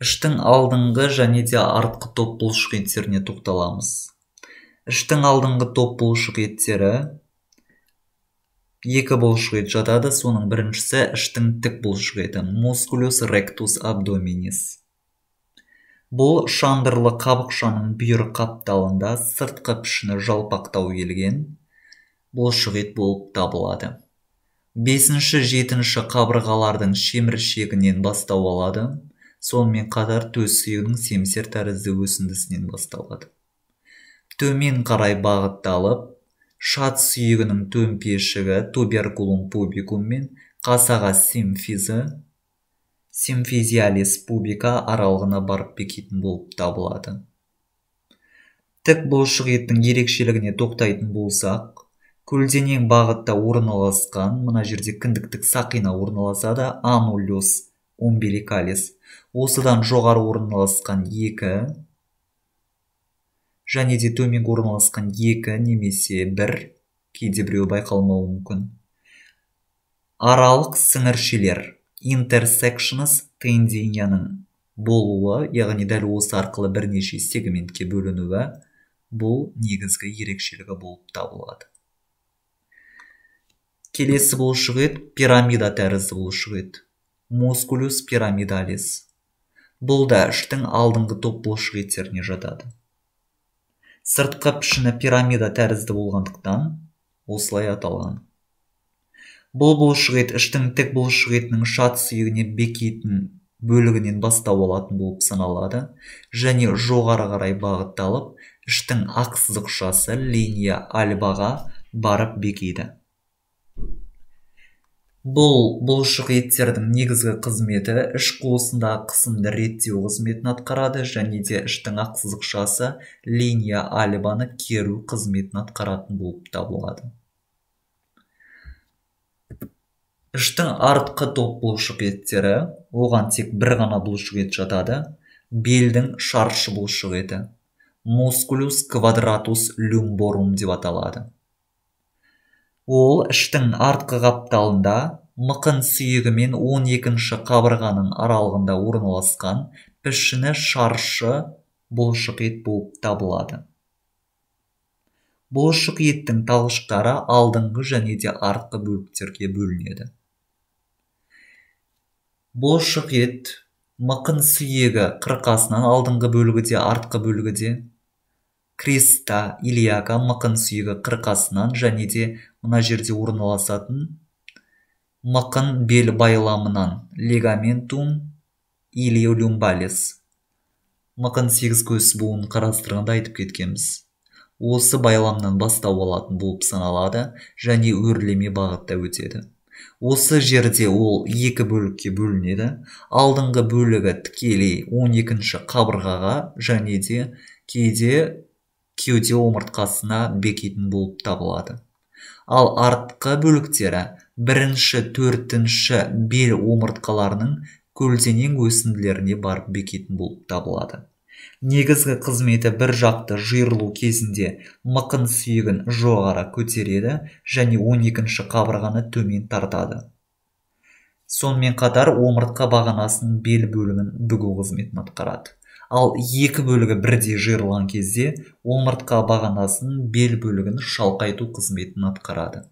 Іштің алдыңғы және де артқы топ бұлшық еттеріне тоқталамыз. Іштің алдыңғы топ бұлшық еттері екі бұлшық ет жатады. Соның біріншісі іштің тік бұлшық еті, musculus rectus abdominis. Бұл шандырлы қабықшаның бүйір қапталында сыртқы пішіні жалпақтау келген бұлшық ет болып табылады. 5-7 қабырғалардың шеміршегінен бастау алады. Сонымен қатар төс сүйегінің семсер тәрізді өсіндісінен басталады. Төмен қарай бағытталып, шат сүйегінің төмпешігі туберкулум пубикум мен қасаға симфизі, симфизиалис пубика аралығына барып бекитін болып табылады. Тік бұлшық еттің ерекшелігіне тоқтайтын болсақ, көлденең бағытта орналасқан, мына жерде кіндіктік сақина орналасады, аннулюс умбиликалис. Осыдан жоғары орналасқан 2 және де төмен орналасқан 2 немесе 1, кейде біреу байқалмауы мүмкін. Аралық сіңіршелер intersections тенденияның болуы, яғни дәл осы арқылы бірнеше сегментке бөлінуі, бұл негізгі ерекшелігі болып табылады. Келесі бұлшық ет пирамида тәрізді бұлшық ет, musculus pyramidalis. Бұл да іштің алдыңғы топ бұлшық еттеріне жатады. Сыртқы пішіні пирамида тәрізді болғандықтан осылай аталған. Бұл бұлшық ет іштің тік бұлшық етінің шат сүйегіне бекитін бөлігінен бастау алатын болып саналады және жоғары қарай бағытталып, іштің ақ сызықшасы линия альбаға барып бекиді. Бұл бұлшық еттердің негізгі қызметі іш қуысындағы қысымды реттеу қызметін атқарады және де іштің ақ сызықшасы линия альбаны керу қызметін атқаратын болып табылады. Іштің артқы топ бұлшық еттері, оған тек бір ғана бұлшық ет жатады, белдің шаршы бұлшық еті, musculus quadratus lumborum деп аталады. Ол іштің артқы қапталында мықын сүйегі мен 12 қабырғаның аралығында орналасқан пішіні шаршы бұлшық ет болып табылады. Бұлшық еттің талшықтары алдыңғы және де артқы бөліктерге бөлінеді. Бұлшық ет мықын сүйегі қырқасынан алдыңғы бөлігі де артқы бөлігі де, креста илиака мықын сүйегі қырқасынан және де мына жерде орналасатын мықын бел байламынан лигаментум илиолюмбалис. Мықын 8 көз буынын қарастырғанда айтып кеткенбіз. Осы байламнан бастау алатын болып саналады және өрлеме бағытта өтеді. Осы жерде ол 2 бөлікке бөлінеді. Алдыңғы бөлігі тікелей 12 қабырғаға және де кейде кеуде омыртқасына бекитін болып табылады. Ал артқы бөліктері 1-4 бел омыртқаларының көлденең өсінділеріне барып бекитін болып табылады. Негізгі қызметі бір жақты жиырылу кезінде мықын сүйегін жоғары көтереді және 12 қабырғаны төмен тартады. Сонымен қатар омыртқа бағанасының бел бөлігін бүгу қызметін атқарады. Ал 2 бөлігі бірдей жиырылған кезде омыртқа бағанасының бел бөлігін шалқайту қызметін атқарады.